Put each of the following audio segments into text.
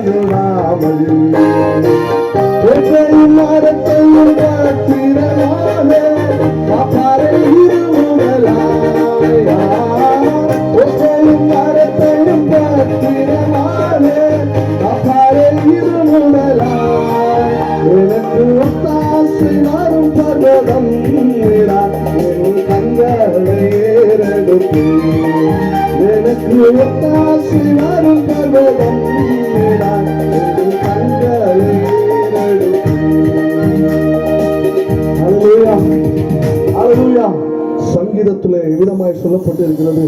காணாமல் ஒற்றையும் மரத்தையும் பத்திரமாக காப்பாரை இருமுதலாய் ஒற்றையும் மரத்தையும் பத்திரமாக காப்பாரை இருமுதலாய் எனக்கு ஒத்தாசை வரும் பர்வதம் என் கண்களை ஏறெடுத்து எனக்கு ஒத்தாசை வரும் பர்வதம் என் கண்களை ஏறெடுத்து. அல்லேலூயா அல்லேலூயா. சங்கீதத்திலே விதமாய் சொல்லப்பட்டு இருக்கிறது,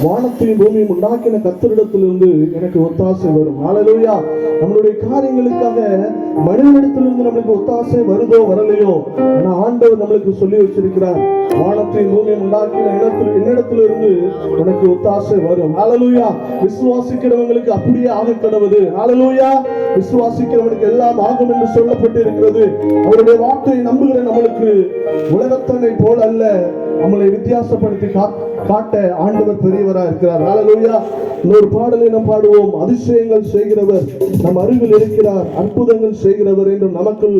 வானத்தையும் பூமியும் உண்டாக்கின கர்த்தரிடத்திலிருந்து எனக்கு ஒத்தாசை வரும். அல்லேலூயா. நம்மளுடைய காரியங்களுக்காக மனிதனிடத்திலிருந்து நம்மளுக்கு ஒத்தாசை வருதோ வரலையோ, ஆனா ஆண்டவர் நம்மளுக்கு சொல்லி வச்சிருக்கிறார், வானத்தையும் பூமியும் உண்டாக்கின என்னிடத்திலிருந்து உனக்கு ஒத்தாசை வரும். அல்லேலூயா. விசுவாசிக்கிறவங்களுக்கு அப்படியே ஆக கடவுது. அல்லேலூயா. விசுவாசிக்கிறவனுக்கு எல்லாம் ஆகும் என்று சொல்லப்பட்டு இருக்கிறது. அவருடைய வார்த்தையை நம்புகிற நம்மளுக்கு உலகத்தனை போல் அல்ல, நம்மளை வித்தியாசப்படுத்தி காட்ட ஆண்டவர் பெரியவரா இருக்கிறார். அல்லேலூயா. இன்னொரு பாடலை நாம் பாடுவோம். அதிசயங்கள் செய்கிறவர் நம் அருகில் இருக்கிறார், அற்புதங்கள் செய்கிறவர் என்றும் நமக்குள்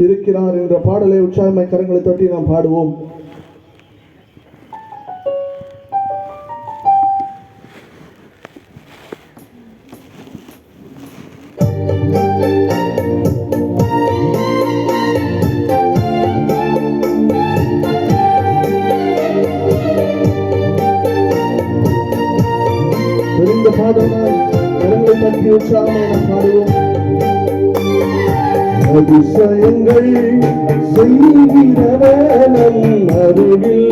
இருக்கிறார் என்ற பாடலை உற்சாகமாய் கரங்களை தட்டி நாம் பாடுவோம். அதிசயங்கள் செய்கிறவன் அருகில்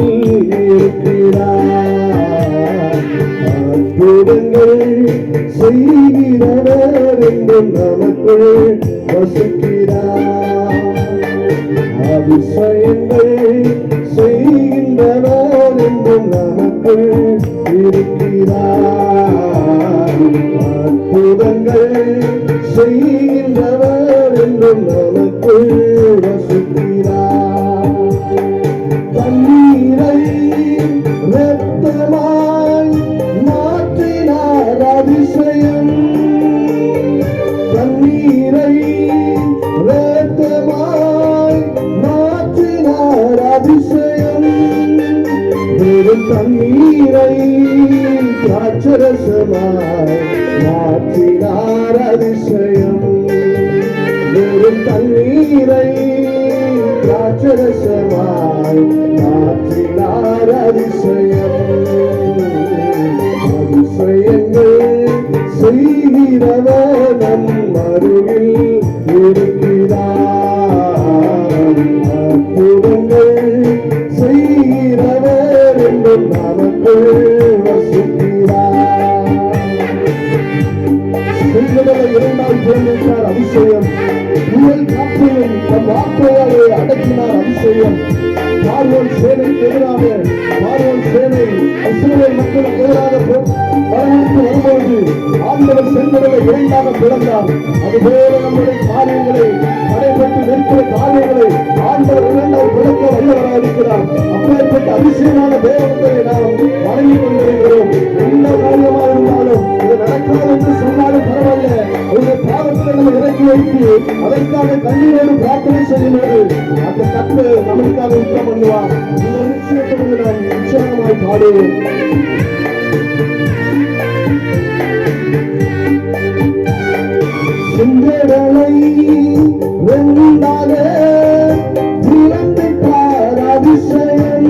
இருக்கிறார், அற்புதங்கள் செய்கிறவர் என்றும் நமக்குள் வசிக்கிறார். அதிசயங்கள் செய்கின்றவர் என்றும் நமக்குள் இருக்கிறார், அற்புதங்கள் செய்கின்றவர் என்றும் நமக்குள் வசிக்கிறார். தண்ணீரை இரத்தமாய் மாற்றினார் அதிசயம், தண்ணீரை இரத்தமாய் மாற்றினார் அதிசயம், வெறும் தண்ணீரை திராட்சரசமாய் மாற்றினார் அதிசயம், வெறும் தண்ணீரை திராட்சரசமாய் மாற்றினார் அதிசயம். அதிசயங்கள் செய்கிறவர் நம் அருகில் இருக்கிறார், அற்புதங்கள் செய்கிறவர் என்றும் நமக்குள் வசிக்கிறார். இரண்டாம் பிறந்தார் அதிசயம், புயல் காற்றையும் தம் வார்த்தையாலே அடக்கினார் அதிசயம். பார்வோன் சேனைக்கு எதிராக பார்வோன் சேனை இஸ்ரவேல் மக்களுக்கு எதிராக படையெடுத்து வரும்போது ஆண்டவர் செங்கடலை இரண்டாக பிளந்தார். அதுபோல நம்முடைய காரியங்களை தடைபட்டு நிற்கிற காரியங்களை ஆண்டவர் இரண்டாக பிளக்க வல்லவராக இருக்கிறார். அப்பேற்பட்ட அதிசயமான தேவத்தை நாம் வணங்கிக் கொண்டிருக்கிறோம். எந்த காரியமாக இருந்தாலும் இது நடக்காது என்று சொன்னாலும் பரவாயில்ல, அவருடைய பாவத்தை நம்ம இறக்கி வைத்து அதற்காக கண்ணீரோடு பிரார்த்தனை செய்யும்போது அந்த கத்து நம்மளுக்காக உத்தரம் பண்ணுவார். இந்த நிச்சயத்தை நாம் உற்சாகமாய் பாடுவோம். செங்கடலை வென்றாக திறந்துட்டார் அதிசயம்,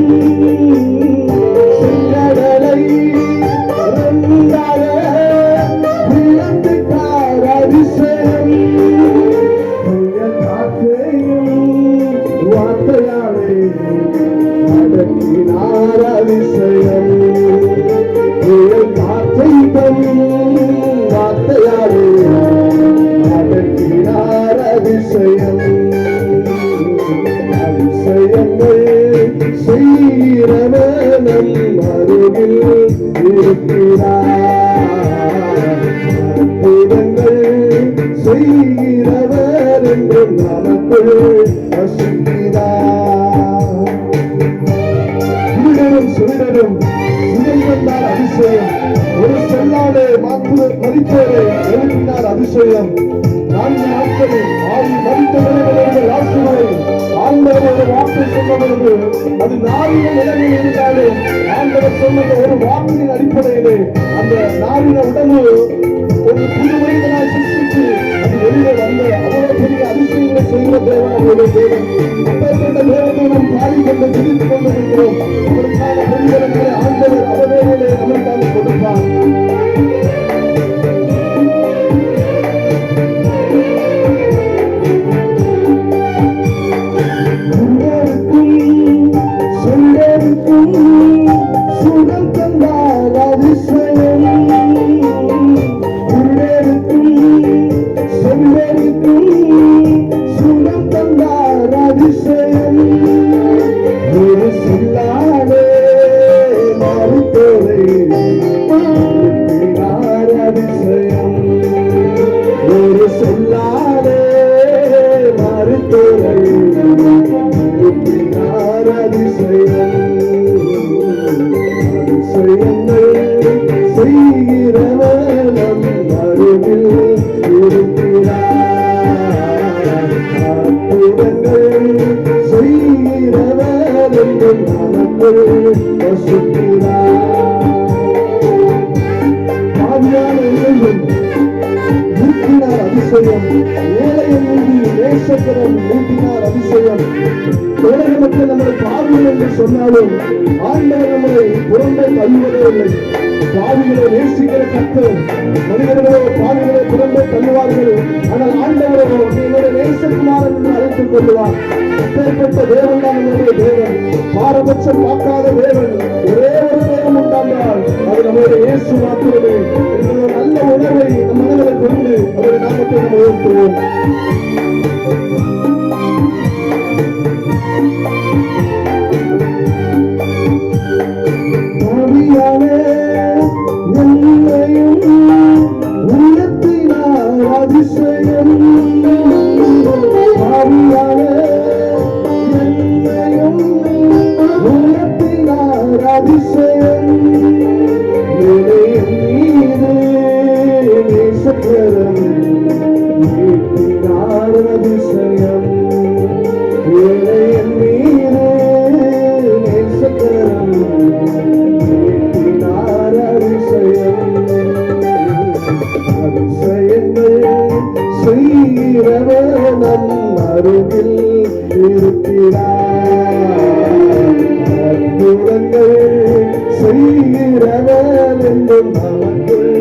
செங்கடலை வென்றாக திறந்துட்டார் அதிசயம், காற்றையும் வார்த்தையாலே அடக்கினார் அதிசயம், காற்றை வார்த்தையாலே அடக்கினார் அதிசயம். அதிசயங்கள் செய்கிறவர் நம் அருகில் இருக்கிறார், அற்புதங்கள் செய்கிறவர் என்றும் நமக்குள் வசிக்கிறார். சுவிடரும் சுவிடரும் சுவை வந்தார் அதிசயம், ஒரு சொல்லாலே மதிப்போரை எழுப்பினார் அதிசயம். அதிசயம். 4 நாட்களில் ஆவி மறித்த நிலைமையிலிருந்து லாசருவை ஆண்டவர் ஒரு வார்த்தை சொன்ன பொழுது அது நாவின நிலைமையில் இருந்தாலும் ஆண்டவர் சொன்ன ஒரு வாக்கின் அடிப்படையிலே அந்த நாவின உடம்பு ஒரு புது மனிதனாய் சிருஷ்டித்து அது வெளியே வந்த அவ்வளவு பெரிய அதிசயங்களை செய்கிற தேவன் அவருடைய தேவன். அப்பேற்பட்ட தேவனை நாம் பாடிக்கொண்டு ஜெபித்துக் கொண்டிருக்கிறோம். அதற்கான பெண்களை ஆண்டவர் அவவேளையிலே நமக்காக கொடுப்பார். சுகம் தந்தார் அதிசயம், சுகம் தந்தார் அதிசயம். ஒரு சொல்லாலே மறுத்தோரை அதிசயம், ஒரு சொல்லாலே மறுத்தோரை அதிசயம். அதிசயங்கள் செய்கிறவன் அருகில் இருக்கிறார். அற்புதங்கள் செய்கிறவன் என்றும் நமக்குள் வசிக்கிறார். ஆவியான இறைவன் நீட்டினார் அதிசயம், ஏழையை நீட்டி நேசக்கரம் நீட்டினார் அதிசயம். உலக மக்கள் நம்மளை பாவிகள் என்று சொன்னாலும் ஆண்டவர் நம்மளை புறம்பே தள்ளுவதே இல்லை. பாவிகளை நேசிக்கிற கர்த்தர், மனிதர்களோ பாவிகளை புறம்பே தள்ளுவார்கள். ஆனால் ஆண்டவரோ என்னுடைய நேசகுமாரன் என்று அழைத்துக் கொள்வார். அப்பேற்பட்ட தேவன் தான் நம்முடைய தேவன். பாரபட்சம் பார்க்காத தேவன். ஒரே ஒரு தேவன் உண்டானால் அது நம்முடைய இயேசு மாத்திரமே என்ற நல்ல உணர்வை நம் மனதில் கொண்டு அவருடைய நாமத்தை நாம் உயர்த்துவோம். உள்ளத்தினார் அதிசயம், உள்ளத்தினார் அதிசயம். மீது நேசக்கரம் நீட்டினார் அதிசயம், மீது நேசக்கரம் நீட்டினார் அதிசயம். அதிசயங்கள் செய்கிறவர் நம் அருகில் இருக்கிறார். அற்புதங்கள் செய்கிறவர் என்றும் நமக்குள்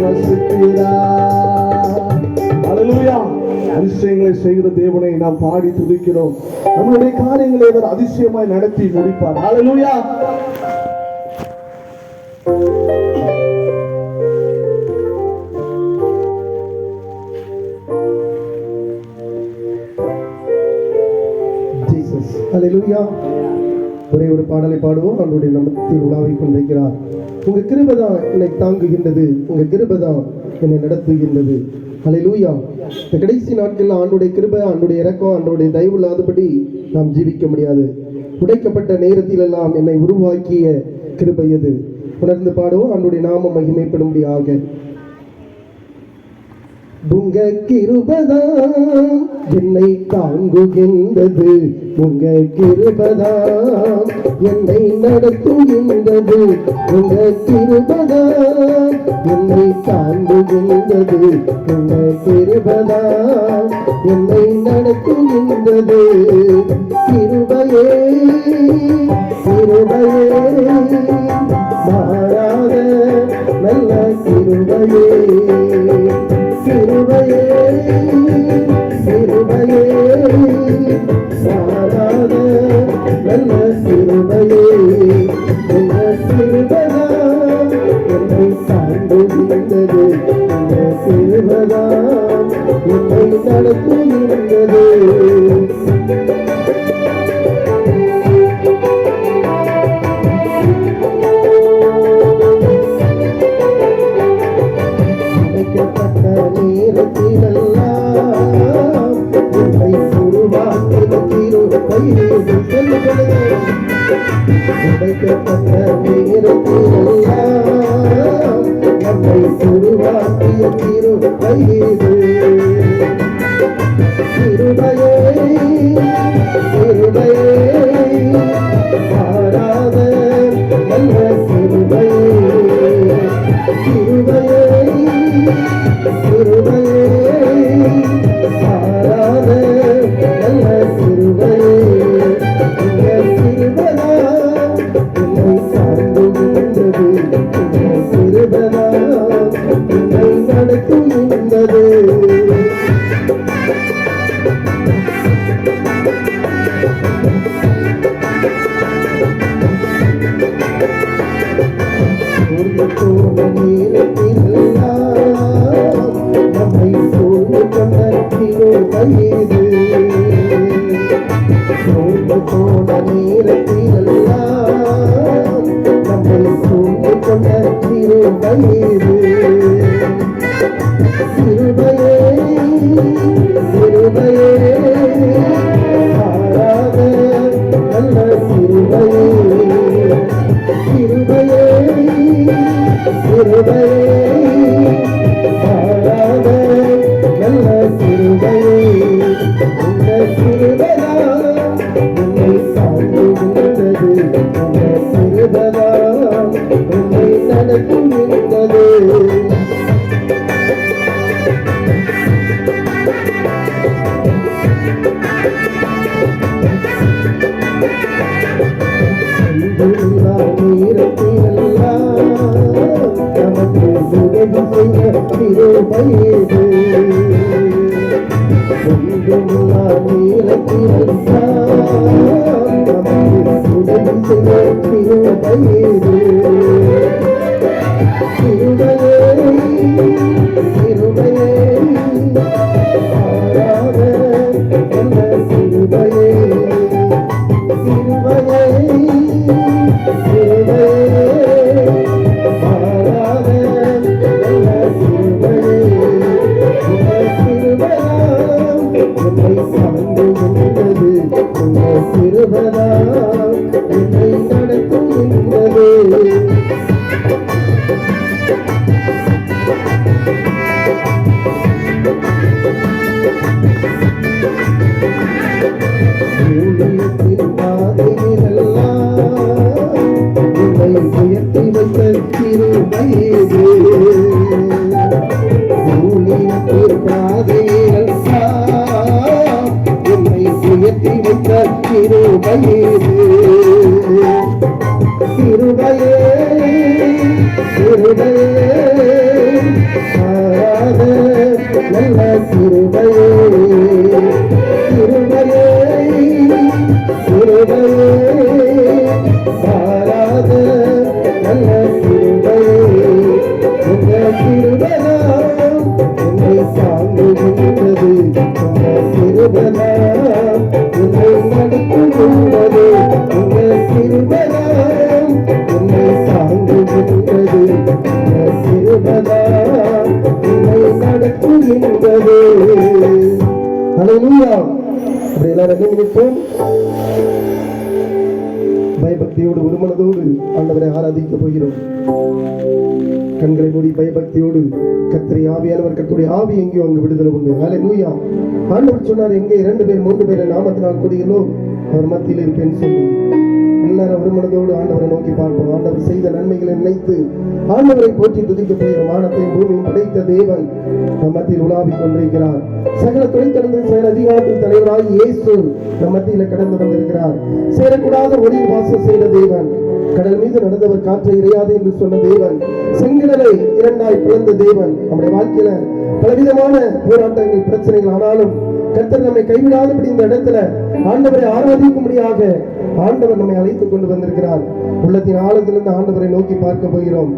வசிக்கிறார். அல்லேலூயா. அதிசயங்களை செய்கிற தேவனை நாம் பாடி துதிக்கிறோம். நம்மளுடைய காரியங்களை அவர் அதிசயமாய் நடத்தி முடிப்பார். அல்லேலூயா. அல்லேலூயா. ஒரே ஒரு பாடலை பாடுவோம். அவருடைய நாமத்தில் உலாவிக் கொண்டிருக்கிறார். உங்க கிருபைதான் என்னை தாங்குகின்றது, உங்க கிருபைதான் என்னை நடத்துகின்றது. அல்லேலூயா. இந்த கடைசி நாட்களில் ஆண்டுடைய கிருபை, ஆண்டுடைய இரக்கம், ஆண்டுடைய தயவு இல்லாதபடி நாம் ஜீவிக்க முடியாது. உடைக்கப்பட்ட நேரத்தில் எல்லாம் என்னை உருவாக்கிய கிருபை எது? உணர்ந்து பாடுவோம். ஆண்டுடைய நாமம் மகிமைப்படும்படியாக. உங்க கிருபைதான் என்னை தாங்குகின்றது, உங்க கிருபைதான் என்னை நடத்துகின்றது, உங்க கிருபைதான் என்னை தாங்குகின்றது, உங்க கிருபைதான் என்னை நடத்துகின்றது. கிருபையே கிருபையே மாறாத நல்ல கிருபையே, கிருபையே கிருபையே மாறாத நல்ல கிருபையே. உங்க கிருபைதான் என்னை தாண்டுகின்றது, உங்க கிருபைதான் என்னை நடத்துகின்றது. உடைக்கப்பட்ட நேரத்திலெல்லாம் நம்மை உருவாக்கிய கிருபை இது. கிருபையேது. சோர்ந்து போன நேரத்திலெல்லாம் நம்மை சூழ்ந்து கொண்ட கிருபையேது. கிருபையே கிருபையே மாறாத நல்ல கிருபையே. கிருபையே கிருபையே மாறாத நல்ல கிருபையே. இந்த கிருபையா உன்னை தாங்குகின்றது. இந்த கிருபையா உன்னை நடத்துகின்றது. நமக்கு உதவி செய்ய கிருபையேது. ஒன்றுமில்லா நேரத்திலெல்லாம் நமக்கு உதவி செய்ய கிருபையேது. கிருபையே கிருபையே மாறாத நல்ல கிருபையே. கிருபையே கிருபையே மாறாத நல்ல கிருபையே. இந்த கிருபையா என்னை தாங்குகின்றது. இந்த கிருபையா என்னை நடத்துகின்றது. ஊழியத்தின் பாதையிலெல்லாம் உன்னை உயர்த்தி வைத்த கிருபையேது. ஊழியத்தின் பாதையிலெல்லாம் உன்னை உயர்த்தி வைத்த கிருபையேது. கிருபையே கிருபையே மாறாத நல்ல கிருபையே. கிருபையே கிருபையே மாறாத நல்ல கிருபையே. இந்த கிருபையா என்னை தாங்குகின்றது. இந்த கிருபையா என்னை நடத்துகின்றது. இந்த கிருபையா என்னை தாங்குகின்றது. இந்த கிருபையா என்னை நடத்துகின்றது. ஹல்லேலூயா. அப்படி எல்லாரும் நினைப்போம். பயபக்தியோடு ஒரு மனதோடு ஆண்டவரை ஆராதிக்க போகிறோம். கண்களை மூடி பயபக்தியோடு கர்த்தரை ஆவியானவர் கர்த்தருடைய ஆவி எங்கேயோ அங்கு விடுதலை உண்டு. ஹல்லேலூயா. ஆண்டவர் சொன்னார், எங்கே 2 பேர் 3 பேரை நாமத்தினால் கூடுகிறோ அவர் மத்தியில் இருப்பேன்னு சொல்லி எல்லாரும் ஒரு மனதோடு ஆண்டவரை நோக்கி பார்ப்போம். ஆண்டவர் செய்த நன்மைகளை நினைத்து ஆண்டவரை போற்றி துதிக்க போகிறோம். வானத்தையும் பூமியும் படைத்த தேவன் நம் மத்தியில் உலாவிக் கொண்டிருக்கிறார். சகல துணைத்தனது செயல் அதிகாரத்தில் தலைவராய் இயேசு நம் மத்தியில கடந்து வந்திருக்கிறார். சேரக்கூடாத ஒளியில் வாசம் செய்த தேவன், கடல் மீது நடந்தவர் காற்றை இறையாது என்று சொன்ன தேவன், செங்கடலை 2ஆய் பிளந்த தேவன். நம்முடைய வாழ்க்கையில பலவிதமான போராட்டங்கள் பிரச்சனைகள் ஆனாலும் கர்த்தர் நம்மை கைவிடாதபடி இந்த இடத்துல ஆண்டவரை ஆராதிக்கும்படியாக ஆண்டவர் நம்மை அழைத்துக் கொண்டு வந்திருக்கிறார். உள்ளத்தின் ஆழத்திலிருந்து ஆண்டவரை நோக்கி பார்க்க போகிறோம்.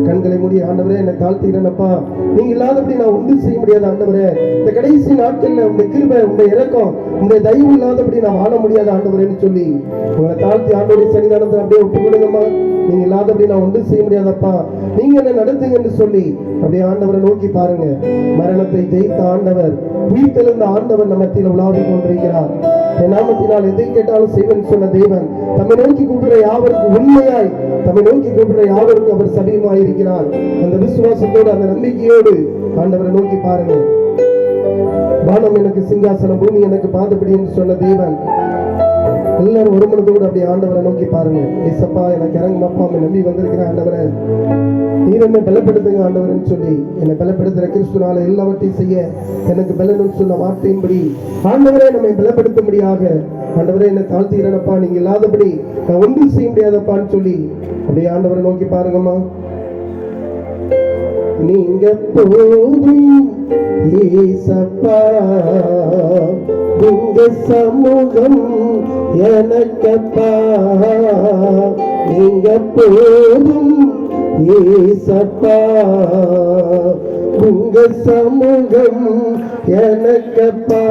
கண்களை மூடி, ஆண்டவரே என்னை தாழ்த்துகிறேனப்பா, நீங்க இல்லாதபடி நான் ஒன்றும் செய்ய முடியாது. ஆண்டவரே இந்த கடைசி நாட்கள்ல உங்களுடைய கிருபை, உங்களுடைய இரக்கம், உங்களுடைய தயவு இல்லாதபடி நான் வாழ முடியாது ஆண்டவரேன்னு சொல்லி உங்களை தாழ்த்தி ஆண்டவருடைய சன்னிதானத்தை அப்படியே ஒப்புக் கொடுங்கம்மா. நீங்க இல்லாதபடி நான் ஒன்றும் செய்ய முடியாதப்பா, நீங்க என்ன நடத்துங்க என்று சொல்லி அப்படியே ஆண்டவரை நோக்கி பாருங்க. மரணத்தை ஜெயித்த ஆண்டவர், உயிர்த்தெழுந்த ஆண்டவர் நம்ம மத்தியில் உலாவிக் கொண்டிருக்கிறார். என் நாமத்தினால் எதை கேட்டாலும் செய்வன் சொன்ன தேவன் தம்மை நோக்கி கூப்பிடுற யாவருக்கும் உண்மையாய் தம்மை நோக்கி கூப்பிடுற யாவருக்கும் அவர் சமீபமாய் இருக்கிறார். அந்த விசுவாசத்தோடு அந்த நம்பிக்கையோடு ஆண்டவரை நோக்கி பாருங்க. வானம் எனக்கு சிங்காசனம், பூமி எனக்கு பாதபடி என்று சொன்ன தேவன் எல்லாரும் ஒரு மனதோடு அப்படி ஆண்டவரை நோக்கி பாருங்க. ஏசப்பா எனக்கு இறங்குமாப்பா, அவன் நம்பி வந்திருக்கிறேன் ஆண்டவரை, நீர் என்னை பலப்படுத்துங்க ஆண்டவர்ன்னு சொல்லி என்னை பலப்படுத்துற கிறிஸ்துனால எல்லாவற்றையும் செய்ய எனக்கு பலன்னு சொன்ன வார்த்தையின்படி ஆண்டவரே நம்மை பலப்படுத்தும்படியாக ஆண்டவரே என்னை தாழ்த்துகிறேனப்பா, நீங்க இல்லாதபடி நான் ஒன்றும் செய்ய முடியாதப்பான்னு சொல்லி அப்படியே ஆண்டவரை நோக்கி பாருங்கம்மா. நீங்க போதும் ஏசப்பா, உங்க சமூகம் எனக்கப்பா, நீங்க போதும் ஏசப்பா உங்க சமூகம் எனக்கப்பா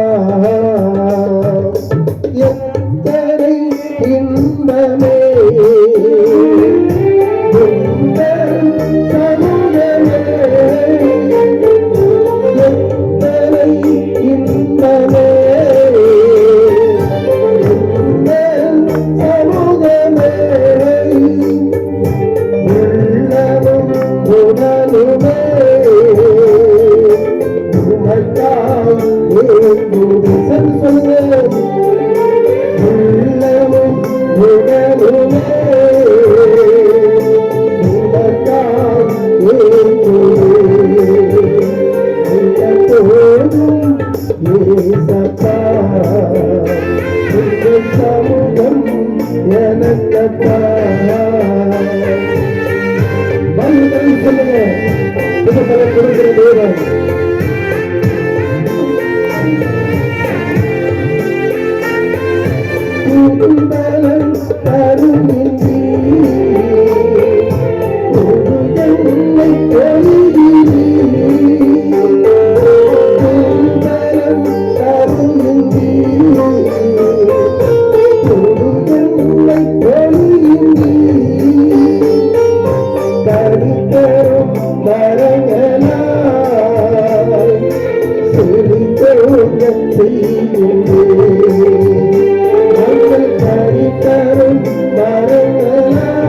எத்தனை இன்பமே உங்க சமூகமே எத்தனை இன்பமே உங்க சமூகமே உள்ளமும் உடலுமே உமக்காய் ஏங்குது. சொல்லுங்க. உள்ளமும் உடலுமே உமக்காய் ஏங்குது. உள்ளத்தோடும் ஏசப்பா உங்க சமூகம் எனக்கப்பா. சொல்லுங்க கொடுக்கிற தேவன் பலன் தருகின்றி என்னை தொழுகிறீ பலன் தருகின்றி என்னை தொழுகின்றி தனித்தரும் மரங்களாய் செழித்தோங்க செய்கின்றேன். நாங்கள் தனித்தரும் மரங்களாய்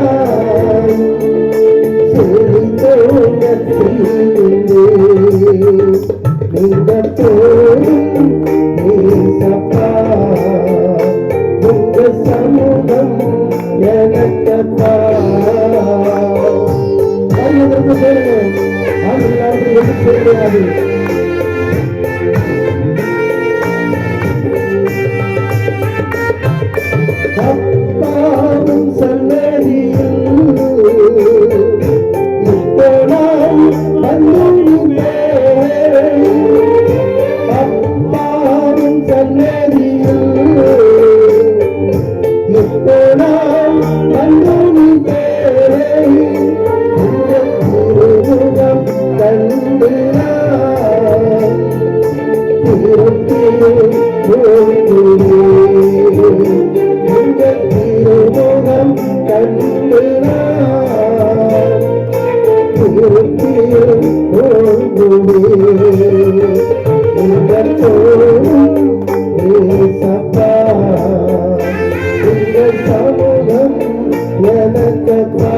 செழித்தோங்க செய்கின்றேன். நீங்கள் தோறும் ஏசப்பா உங்க சமூகம் எனக்கப்பா. அப்பாவும் சன்னதியில் இப்போ நான் வந்துள்ளேன். அப்பாவும் சன்னதியில் இப்போ நான் வந்துள்ளேன். திருமுகம் கண்டு திருமுகம் கண்டு ஏசப்பா உங்க சமூகம் எனக்கப்பா.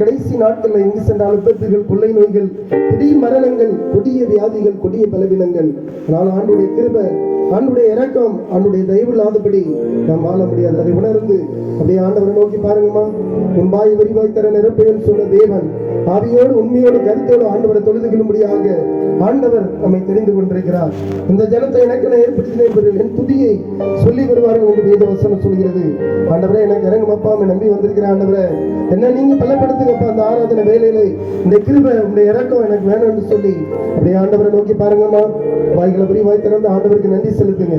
கடைசி நாட்களில் எங்கு சென்றாலும் விபத்துகள், கொள்ளை நோய்கள், திடீர் மரணங்கள், கொடிய வியாதிகள், கொடிய பலவீனங்கள். ஆனால் ஆண்டுடைய கிருபை, ஆண்டுடைய இரக்கம், ஆண்டுடைய தயவு இல்லாதபடி நாம் வாழ முடியாது. அதை உணர்ந்து அப்படியே ஆண்டவரை நோக்கி பாருங்கம்மா. உன்பாய் விரிவாய் தர நிரப்பேன் சொன்ன தேவன் ஆவியோடு உண்மையோடு கருத்தோடு ஆண்டவரை தொழுது கொள்ளும்படியாக ஆண்டவர் நம்மை தெரிந்து கொண்டிருக்கிறார். இந்த ஜனத்தை எனக்கு நான் ஏற்படுத்தினேன் என்பது என் துதியை சொல்லி வருவார்கள் என்று வேத வசனம் சொல்கிறது. ஆண்டவரே எனக்கு இறங்கும் அப்பா, நம்பி வந்திருக்கிற ஆண்டவரை என்ன நீங்க பலப்படுத்துங்கப்பா. அந்த ஆராதனை வேலையில இந்த கிருபை, உங்களுடைய இறக்கம் எனக்கு வேணும் என்று சொல்லி அப்படியே ஆண்டவரை நோக்கி பாருங்கம்மா. வாய்களை விரிவாய் திறந்து ஆண்டவருக்கு நன்றி செலுத்துங்க.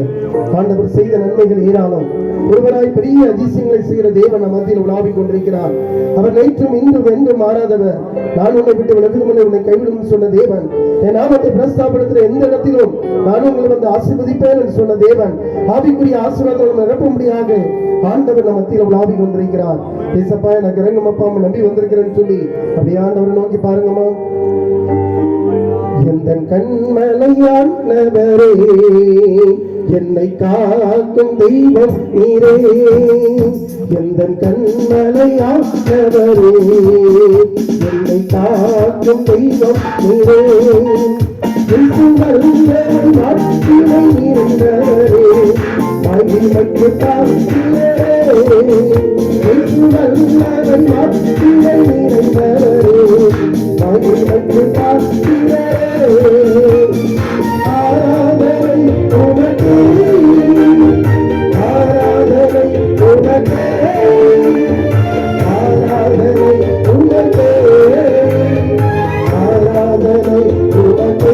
ஆண்டவர் செய்த நன்மைகள் ஏராளம். ஒருவராய் பெரிய அதிசயங்களை செய்கிற தேவன் நம் மத்தியில் உலாவிக் கொண்டிருக்கிறார். அவர் நேற்றும் இன்றும் என்றும் மாறாதவர். நான் உன்னை விட்டு விலகுவதில்லை, உன்னை கைவிடும் சொன்ன தேவன். என் நாமத்தை பிரஸ்தாபப்படுத்துகிற எந்த இடத்திலும் நான் உங்களை வந்து ஆசீர்வதிப்பேன் என்று சொன்ன தேவன். ஆவிக்குரிய ஆசீர்வாதம் நிரப்பும்படியாக ஆண்டவர் நம் மத்தியில் உலாவிக் கொண்டிருக்கிறார். ஏசப்பா எனக்கு இறங்குமப்பா, நம்பி வந்திருக்கிறேன்னு சொல்லி அப்படியே ஆண்டவரை நோக்கி பாருங்கம்மா. எந்தன் கண்மலையானவரே, என்னை காக்கும் தெய்வம் நீரே. எந்தன் கண்மலையானவரே, என்னை காக்கும் தெய்வம் நீரே. நாட்டினை நீரே, மகிழ்ச்சி காத்திரே. நாட்டினை நீரே, மகிழ்ச்சி காத்திரே. ஆராதனை உமக்கே, ஆராதனை உமக்கே, ஆராதனை உமக்கே, ஆராதனை உமக்கே.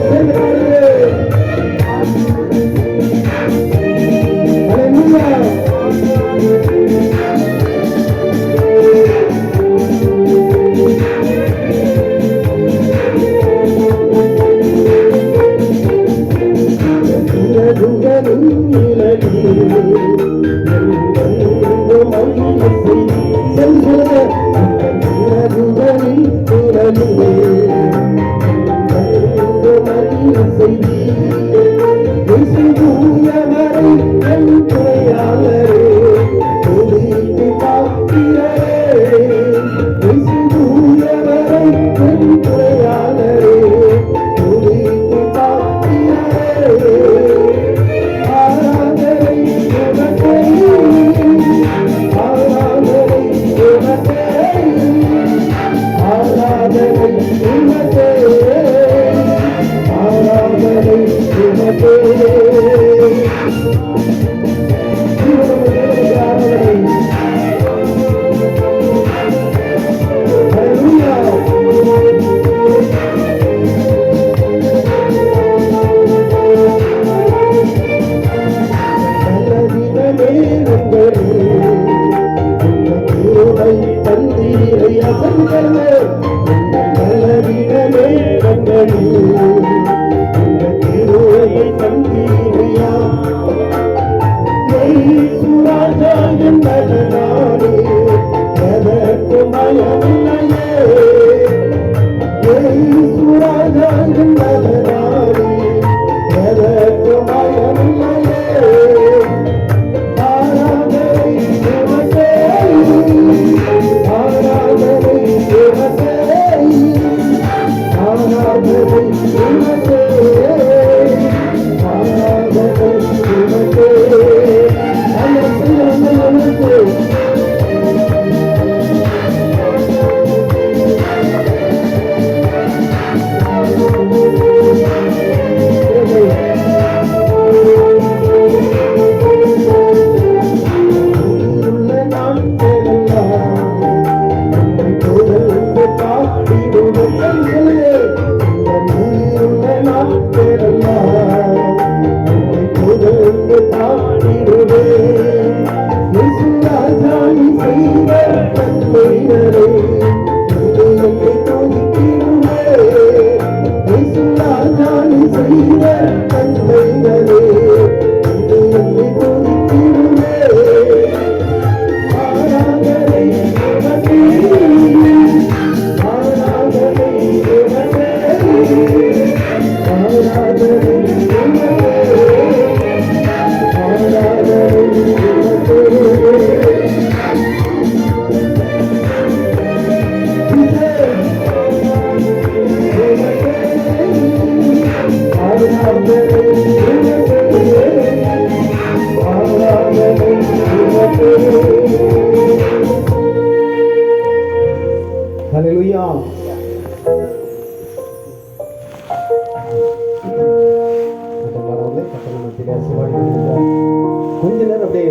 கொஞ்ச நேரம் அப்படியே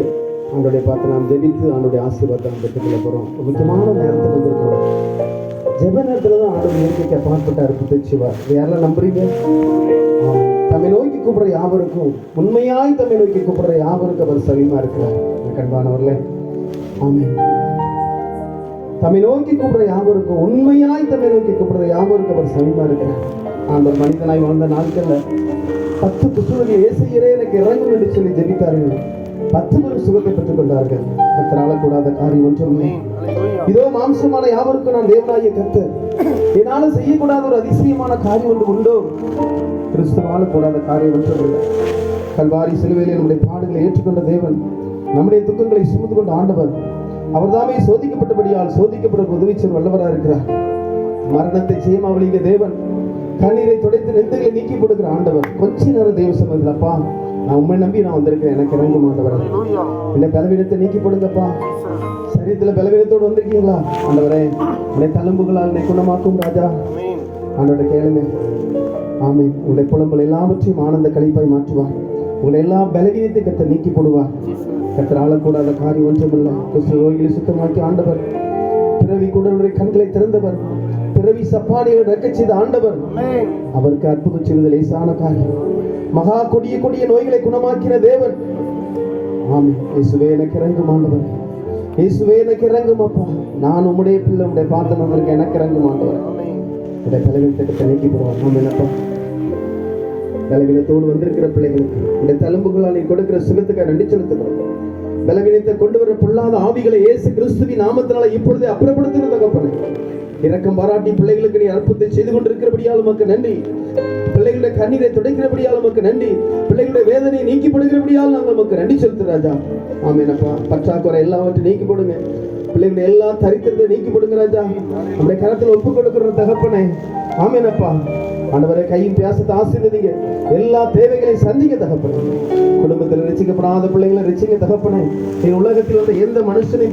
ஆண்டோடைய பார்த்து நாம் ஜெபித்து ஆண்டோடைய ஆசீர்வாதத்தை நம்ம பெற்றுக்கொள்ள போகிறோம். முக்கியமான நேரத்தில் வந்திருக்கிறோம். ஜெப நேரத்தில் தான் ஆண்டோடைய இயற்கைக்கு அப்பாற்பட்ட அற்புதத்தை செய்வார். யாரெல்லாம் நம்புறீங்க? தம்மை நோக்கி கூப்பிடுற யாவருக்கும், உண்மையாய் தம்மை நோக்கி கூப்பிடுற யாவருக்கும் அவர் சமீபமா இருக்கிறார். கண்பானவர்களே, ஆமென். தம்மை நோக்கி கூப்பிடுற யாவருக்கும், உண்மையாய் தம்மை நோக்கி கூப்பிடுற யாவருக்கும் அவர் சமீபமா இருக்கிறார். ஆண்டவர் மனிதனாய் வாழ்ந்த நாட்கள்ல 10 புத்தகங்கள் ஏசையரே எனக்கு இறங்கும் என்று சொல்லி ஜெபித்தார்கள். 10 பேர் சுகத்தை பெற்றுக் கொண்டார்கள். கர்த்தரால கூடாத காரியம் ஒன்றுமில்லை. இதோ மாம்சமான யாவருக்கும் நான் தேவனாகிய கர்த்தர், என்னால செய்யக்கூடாத ஒரு அதிசயமான காரியம் ஒன்று உண்டோ? கிறிஸ்துவால கூடாத காரியம் ஒன்றுமில்லை. கல்வாரி சிலுவையிலே நம்முடைய பாடுகளை ஏற்றுக்கொண்ட தேவன், நம்முடைய துக்கங்களை சுமந்து கொண்ட ஆண்டவர், அவர் தாமே சோதிக்கப்பட்டபடியால் சோதிக்கப்பட உதவி செய்ய வல்லவராக இருக்கிறார். மரணத்தை ஜெயமாவளிங்க தேவன், கண்ணீரை துடைத்து நெந்தைகளை நீக்கி கொடுக்கிற ஆண்டவர். கொஞ்ச நேரம் தேவ சமூகத்தில், அப்பா நான் உண்மை நம்பி நான் வந்திருக்கேன், எனக்கு இறங்கும் ஆண்டவர். இந்த பலவீனத்தை நீக்கி கொடுங்கப்பா. சரீரத்தில் பலவீனத்தோடு வந்திருக்கீங்களா? ஆண்டவரே, உடைய தழும்புகளால் என்னை குணமாக்கும் ராஜா. ஆண்டவரை கேளுங்க. ஆமென். உடைய புலம்பல் எல்லாவற்றையும் ஆனந்த கழிப்பாய் மாற்றுவார். உங்களை எல்லா பலவீனத்தை கர்த்தர் நீக்கி போடுவார். கர்த்தர் ஆளக்கூடாத காரியம் ஒன்றுமில்லை. ரோகிகளை சுத்தமாக்கி ஆண்டவர், பிறவி குடலுடைய கண்களை திறந்தவர், பிறவி சப்பாடியை இறக்க செய்த ஆண்டவர், அவருக்கு அற்புதம் செய்வது லேசான காரியம். மகா கொடிய கொடிய நோய்களை குணமாக்கின தேவன். ஆமென். இயேசுவே எனக்கு இறங்கும் ஆண்டவர், இயேசுவே எனக்கு இறங்கும் அப்பா. நான் உம்முடைய பிள்ளை, உம்முடைய பாத்திரம் வந்திருக்கேன், எனக்கு இறங்கும் ஆண்டவர். உடைய பலவீனத்தை நீக்கி போடுவார். ஆமென் அப்பா. பலவீனத்தோடு வந்திருக்கிற பிள்ளைகளுக்கு உடைய தழும்புகளால் நீ கொடுக்கிற சுகத்துக்காக நன்றி செலுத்துகிறோம். பலவீனத்தை கொண்டு வர பொல்லாத ஆவிகளை இயேசு கிறிஸ்துவின் நாமத்தினால இப்பொழுதே அப்புறப்படுத்துகிற தகப்பனே, இரக்கம் பாராட்டி பிள்ளைகளுக்கு நீ அற்புதத்தை செய்து கொண்டிருக்கிறபடியால் உமக்கு நன்றி. பிள்ளைகளுடைய கண்ணீரை துடைக்கிறபடியால் உமக்கு நன்றி. பிள்ளைகளுடைய வேதனையை நீக்கிப்படுகிறபடியால் நாங்கள் உமக்கு நன்றி செலுத்துகிறோம் ராஜா. ஆமென் அப்பா. பற்றாக்குறை எல்லாவற்றையும் நீக்கி போடுங்க. பிள்ளைகளுடைய எல்லா தரித்திரத்தை நீக்கி போடுங்க ராஜா. நம்முடைய கரத்தில் ஒப்புக் கொடுக்கிற தகப்பனே, ஆமென் அப்பா. ஆண்டவரே, கையும் பேசத்தை ஆசீர்வதிங்க. எல்லா தேவைகளையும் சந்திக்க தகப்பனே. குடும்பத்தில் ரட்சிக்கப்படாத பிள்ளைகளை ரட்சிக்க தகப்பனே. உலகத்தில் வந்த எந்த மனுஷனை